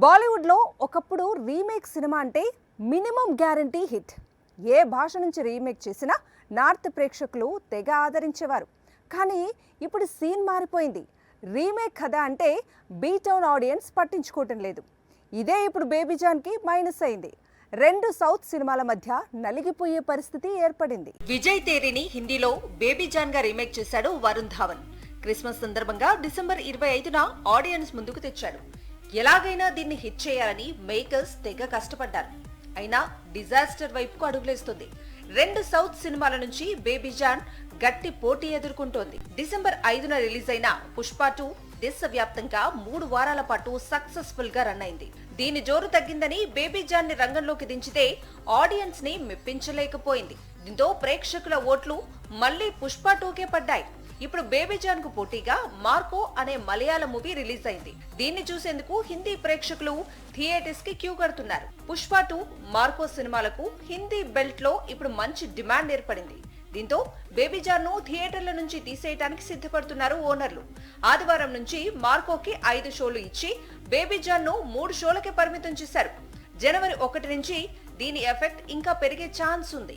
బాలీవుడ్లో ఒకప్పుడు remake cinema అంటే మినిమం గ్యారంటీ హిట్. ఏ భాష నుంచి రీమేక్ చేసినా నార్త్ ప్రేక్షకులు తెగ ఆదరించేవారు. కానీ ఇప్పుడు సీన్ మారిపోయింది. రీమేక్ కథ అంటే బీ టౌన్ ఆడియన్స్ పట్టించుకోవటం లేదు. ఇదే ఇప్పుడు బేబీజాన్కి మైనస్ అయింది. రెండు సౌత్ సినిమాల మధ్య నలిగిపోయే పరిస్థితి ఏర్పడింది. విజయ్ తేరీని హిందీలో బేబీజాన్ గా రీమేక్ చేశాడు వరుణ్ ధావన్. క్రిస్మస్ సందర్భంగా డిసెంబర్ 25న ఆడియన్స్ ముందుకు తెచ్చాడు. ఎలాగైనా దీన్ని హిట్ చేయాలని మేకర్స్ తెగ కష్టపడ్డారు. అయినా డిజాస్టర్ వైపుకు అడుగులేస్తుంది. రెండు సౌత్ సినిమాల నుంచి బేబీజాన్ గట్టి పోటీ ఎదుర్కొంటోంది. డిసెంబర్ 5న రిలీజ్ అయిన పుష్ప 2 దేశవ్యాప్తంగా 3 వారాల పాటు సక్సెస్ఫుల్ గా రన్ అయింది. దీని జోరు తగ్గిందని బేబీజాన్ ని రంగంలోకి దించితే ఆడియన్స్ ని మెప్పించలేకపోయింది. దీంతో ప్రేక్షకుల ఓట్లు మళ్లీ పుష్ప 2కే పడ్డాయి. ఇప్పుడు బేబీజాన్ కు పోటీగా మార్కో అనే మలయాళ మూవీ రిలీజ్ అయింది. దీన్ని చూసేందుకు హిందీ ప్రేక్షకులు థియేటర్స్ కి క్యూ కడుతున్నారు. పుష్ప 2, మార్కో సినిమాలకు హిందీ బెల్ట్ లో ఇప్పుడు మంచి డిమాండ్ ఏర్పడింది. దీంతో బేబీజాన్ ను థియేటర్ల నుంచి తీసేయడానికి సిద్ధపడుతున్నారు ఓనర్లు. ఆదివారం నుంచి మార్కోకి 5 షోలు ఇచ్చి బేబీజాన్ ను 3 షోలకే పరిమితం చేశారు. జనవరి 1 నుంచి దీని ఎఫెక్ట్ ఇంకా పెరిగే ఛాన్స్ ఉంది.